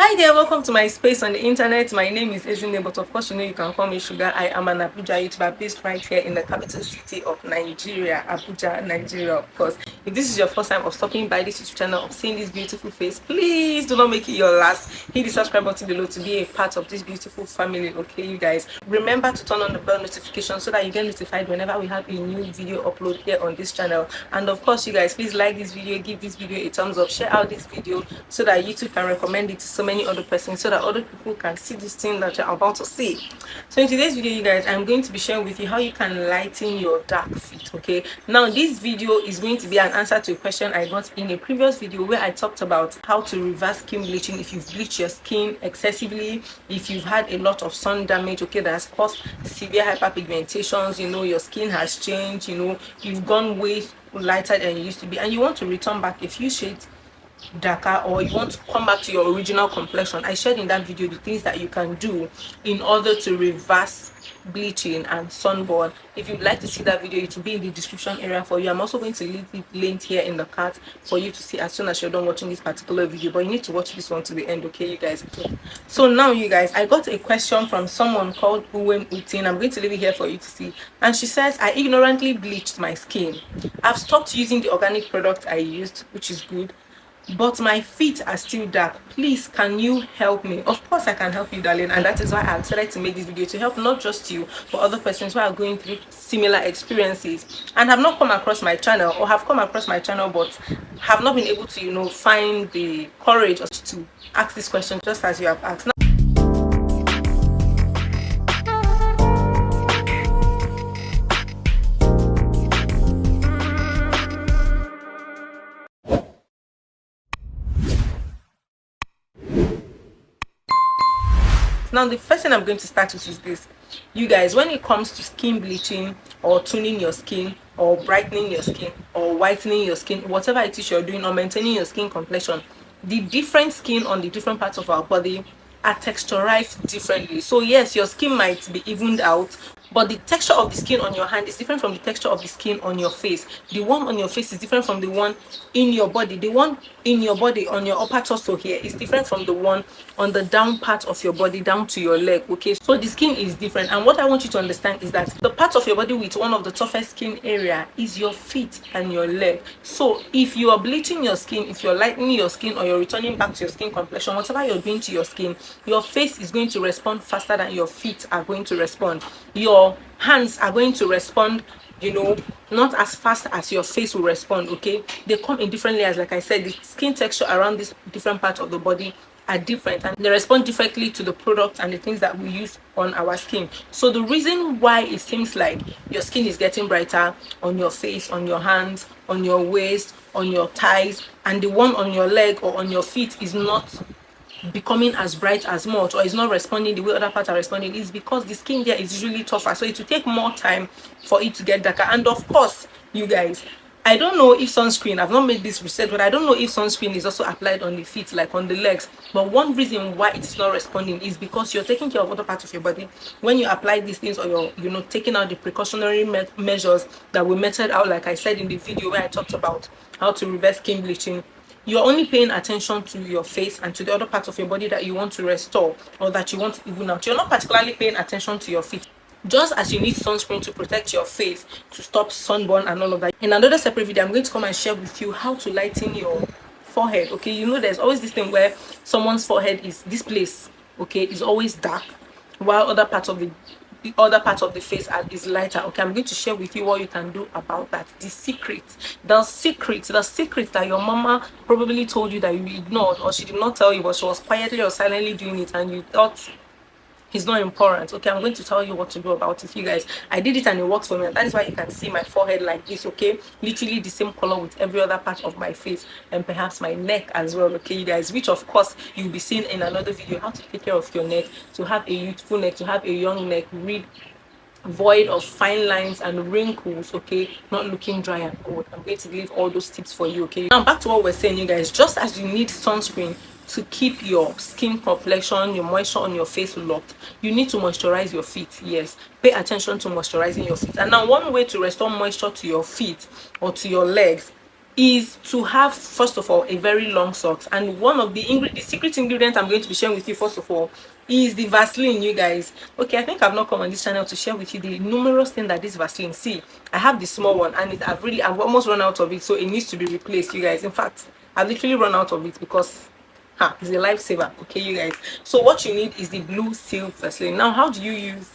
Hi there, welcome to my space on the internet. My name is Ezine, but of course you know you can call me Shuga. I am an Abuja YouTuber based right here in the capital city of Nigeria, Abuja, Nigeria, of course. If this is your first time of stopping by this YouTube channel, of seeing this beautiful face, please do not make it your last. Hit the subscribe button below to be a part of this beautiful family, okay you guys. Remember to turn on the bell notification so that you get notified whenever we have a new video upload here on this channel. And of course you guys, please like this video, give this video a thumbs up, share out this video so that YouTube can recommend it to so many other persons, so that other people can see this thing that you're about to see. So in today's video you guys, I'm going to be sharing with you how you can lighten your dark feet. Okay, now this video is going to be an answer to a question I got in a previous video where I talked about how to reverse skin bleaching if you've bleached your skin excessively, if you've had a lot of sun damage, okay, that has caused severe hyperpigmentations, you know, your skin has changed, you know, you've gone way lighter than you used to be and you want to return back a few shades darker, or you want to come back to your original complexion. I shared in that video the things that you can do in order to reverse bleaching and sunburn. If you'd like to see that video, it will be in the description area for you. I'm also going to leave it linked here in the card for you to see as soon as you're done watching this particular video, but you need to watch this one to the end, okay you guys. So now you guys, I got a question from someone called Uwem Utin. I'm going to leave it here for you to see, and she says, I ignorantly bleached my skin. I've stopped using the organic product I used, which is good, but my feet are still dark. Please, can you help me? Of course I can help you, darling, and that is why I decided to make this video, to help not just you but other persons who are going through similar experiences and have not come across my channel, or have come across my channel but have not been able to, you know, find the courage to ask this question just as you have asked. Now the first thing I'm going to start with is this. You guys, when it comes to skin bleaching or tuning your skin or brightening your skin or whitening your skin, whatever it is you're doing, or maintaining your skin complexion, the different skin on the different parts of our body are texturized differently. So yes, your skin might be evened out, but the texture of the skin on your hand is different from the texture of the skin on your face. The one on your face is different from the one in your body. The one in your body on your upper torso here is different from the one on the down part of your body down to your leg. Okay, so the skin is different, and what I want you to understand is that the part of your body with one of the toughest skin area is your feet and your leg. So if you are bleaching your skin, if you're lightening your skin, or you're returning back to your skin complexion, whatever you're doing to your skin, your face is going to respond faster than your feet are going to respond. Your hands are going to respond, you know, not as fast as your face will respond. Okay, they come in different layers. Like I said, the skin texture around this different parts of the body are different, and they respond differently to the product and the things that we use on our skin. So the reason why it seems like your skin is getting brighter on your face, on your hands, on your waist, on your thighs, and the one on your leg or on your feet is not becoming as bright as much, or is not responding the way other parts are responding, is because the skin there is usually tougher, so it will take more time for it to get darker. And of course you guys, I don't know if sunscreen, I've not made this research, but I don't know if sunscreen is also applied on the feet like on the legs. But one reason why it is not responding is because you're taking care of other parts of your body when you apply these things, or you're, you know, taking out the precautionary measures that we meted out, like I said in the video where I talked about how to reverse skin bleaching. You're only paying attention to your face and to the other parts of your body that you want to restore or that you want to even out. You're not particularly paying attention to your feet. Just as you need sunscreen to protect your face, to stop sunburn and all of that. In another separate video, I'm going to come and share with you how to lighten your forehead. Okay, you know, there's always this thing where someone's forehead is, this place, okay, is always dark, while other parts of the face is lighter. Okay, I'm going to share with you what you can do about that. The secret that your mama probably told you that you ignored, or she did not tell you, but she was quietly or silently doing it and you thought it's not important. Okay, I'm going to tell you what to do about it, you guys. I did it and it works for me, and that is why you can see my forehead like this. Okay, literally the same color with every other part of my face, and perhaps my neck as well. Okay, you guys, which of course you'll be seeing in another video, how to take care of your neck, to have a youthful neck, to have a young neck, void of fine lines and wrinkles, okay, not looking dry and old. I'm going to leave all those tips for you. Okay, now back to what we're saying, you guys. Just as you need sunscreen to keep your skin complexion, your moisture on your face locked, you need to moisturize your feet. Yes, pay attention to moisturizing your feet. And now one way to restore moisture to your feet or to your legs is to have, first of all, a very long socks. And one of the secret ingredient I'm going to be sharing with you, first of all, is the Vaseline, you guys. Okay, I think I've not come on this channel to share with you the numerous things that this Vaseline. See, I have the small one, and I've almost run out of it, so it needs to be replaced, you guys. In fact, I've literally run out of it because it's a lifesaver. Okay, you guys. So what you need is the blue seal Vaseline. Now, how do you use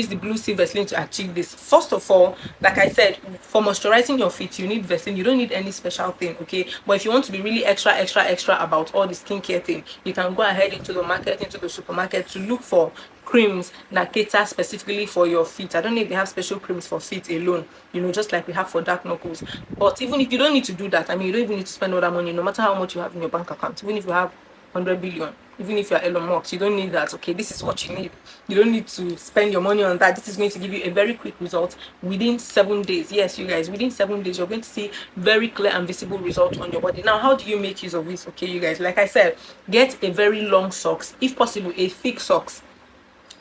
the blue seal Vaseline to achieve this? First of all, like I said, for moisturizing your feet, you need Vaseline. You don't need any special thing, okay? But if you want to be really extra about all the skincare thing, you can go ahead into the supermarket to look for creams that cater specifically for your feet. I don't know if they have special creams for feet alone, just like we have for dark knuckles. But even if you don't need to do that, I mean, you don't even need to spend all that money, no matter how much you have in your bank account. Even if you have 100 billion, even if you're Elon Musk, you don't need that. Okay, this is what you need. You don't need to spend your money on that. This is going to give you a very quick result within 7 days. Yes, you guys, within 7 days you're going to see very clear and visible result on your body. Now, how do you make use of this? Okay, you guys, like I said, get a very long socks, if possible a thick socks.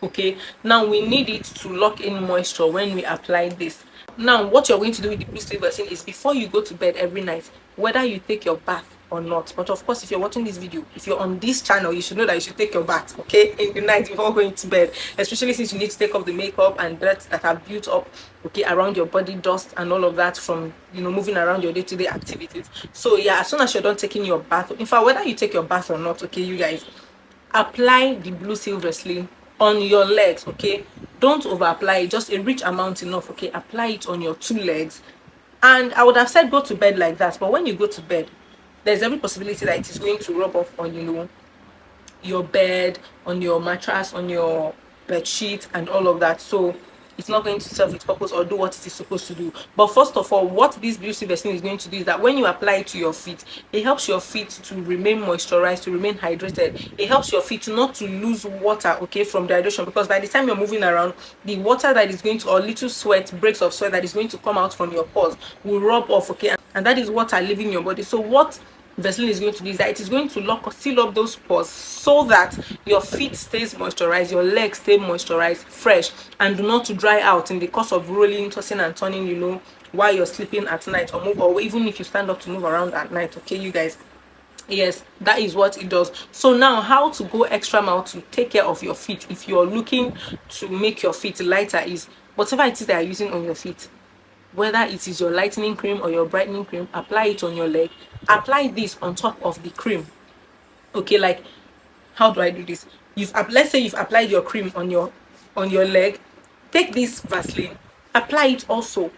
Okay, now we need it to lock in moisture when we apply this. Now, what you're going to do with the blue sleeve Vaseline is, before you go to bed every night, whether you take your bath or not, but of course, if you're watching this video, if you're on this channel, you should know that you should take your bath, okay, in the night before going to bed, especially since you need to take off the makeup and dirt that have built up, okay, around your body, dust and all of that from moving around your day-to-day activities. So yeah, as soon as you're done taking your bath, in fact, whether you take your bath or not, okay, you guys, apply the blue seal Vaseline on your legs. Okay, don't over apply it, just a rich amount enough. Okay, apply it on your 2 legs. And I would have said go to bed like that, but when you go to bed, there's every possibility that it is going to rub off on your bed, on your mattress, on your bed sheet and all of that. So it's not going to serve its purpose or do what it is supposed to do. But first of all, what this blue seal Vaseline is going to do is that when you apply it to your feet, it helps your feet to remain moisturized, to remain hydrated. It helps your feet not to lose water, okay, from dehydration, because by the time you're moving around, the water that is going to, or little sweat, breaks of sweat that is going to come out from your pores will rub off, okay, and that is water leaving your body. So what Vaseline is going to do is that it is going to seal up those pores, so that your feet stays moisturized, your legs stay moisturized, fresh, and do not dry out in the course of rolling, tossing and turning, while you're sleeping at night, or even if you stand up to move around at night. Okay, you guys. Yes, that is what it does. So now, how to go extra mile to take care of your feet if you're looking to make your feet lighter is, whatever it is that you're using on your feet, whether it is your lightening cream or your brightening cream, apply it on your leg. Apply this on top of the cream. Okay, like, how do I do this? Let's say you've applied your cream on your leg. Take this Vaseline, apply it also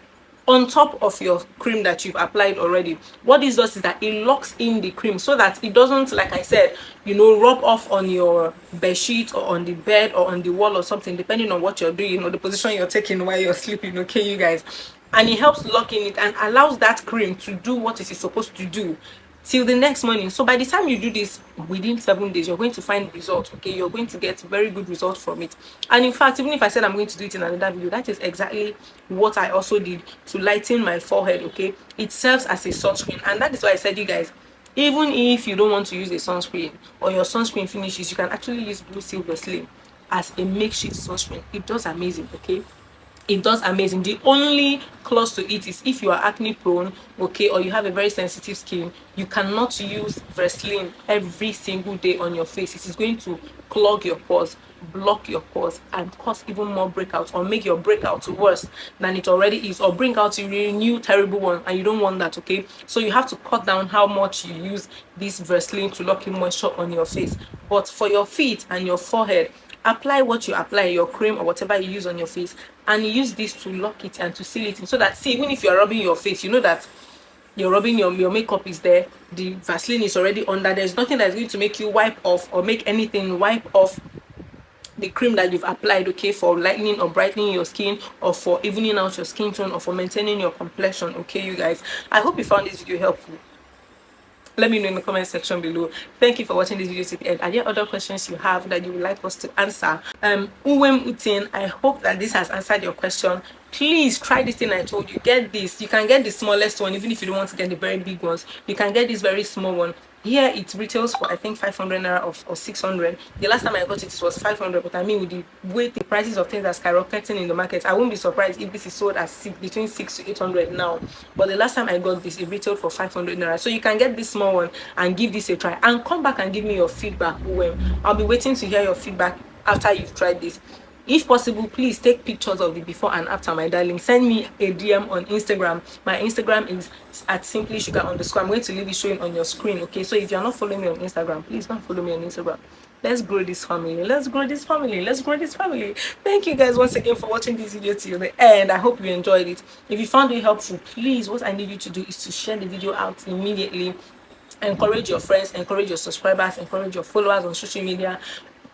on top of your cream that you've applied already. What this does is that it locks in the cream, so that it doesn't, like I said, rub off on your bed sheet or on the bed or on the wall or something, depending on what you're doing, the position you're taking while you're sleeping. Okay, you guys. And it helps lock in it and allows that cream to do what it is supposed to do till the next morning. So by the time you do this within 7 days, you're going to find results. Okay, you're going to get very good results from it. And in fact, even if I said I'm going to do it in another video, that is exactly what I also did to lighten my forehead. Okay, it serves as a sunscreen, and that is why I said, you guys, even if you don't want to use a sunscreen or your sunscreen finishes, you can actually use blue seal Vaseline as a makeshift sunscreen. It does amazing. Okay, it does amazing. The only clause to it is if you are acne prone, okay, or you have a very sensitive skin, you cannot use Vaseline every single day on your face. It is going to clog your pores, block your pores, and cause even more breakouts, or make your breakout worse than it already is, or bring out a really new terrible one, and you don't want that. Okay, so you have to cut down how much you use this Vaseline to lock in moisture on your face. But for your feet and your forehead, apply what you apply, your cream or whatever you use on your face, and use this to lock it and to seal it in, so that, see, even if you're rubbing your face, you know that you're rubbing your makeup is there, the Vaseline is already under. There's nothing that's going to make you wipe off or make anything wipe off the cream that you've applied, okay, for lightening or brightening your skin, or for evening out your skin tone, or for maintaining your complexion. Okay, you guys, I hope you found this video helpful. Let me know in the comment section below. Thank you for watching this video to the end. Are there other questions you have that you would like us to answer? Uwem Utin, I hope that this has answered your question. please try this thing I told you. Get this. You can get the smallest one, even if you don't want to get the very big ones. You can get this very small one. Here it retails for I think 500 naira or 600. The last time I got it was 500, but I mean with the way the prices of things are skyrocketing in the market, I won't be surprised if this is sold at between 6 to 800 now. But the last time I got this, it retailed for 500 naira. So you can get this small one and give this a try and come back and give me your feedback. I'll be waiting to hear your feedback after you've tried this. If possible, please take pictures of the before and after, my darling. Send me a DM on Instagram. My Instagram is at simply_sugar_. I'm going to leave it showing on your screen, okay? So if you're not following me on Instagram, please don't follow me on Instagram. Let's grow this family. Let's grow this family. Let's grow this family. Thank you guys once again for watching this video till the end. I hope you enjoyed it. If you found it helpful, please, what I need you to do is to share the video out immediately. Encourage your friends, encourage your subscribers, encourage your followers on social media.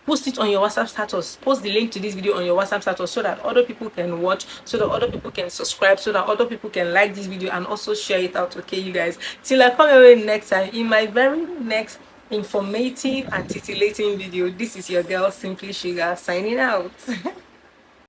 Post it on your WhatsApp status. Post the link to this video on your WhatsApp status so that other people can watch, so that other people can subscribe, so that other people can like this video and also share it out. Okay, you guys, till I come away next time in my very next informative and titillating video. This is your girl Simply Sugar signing out.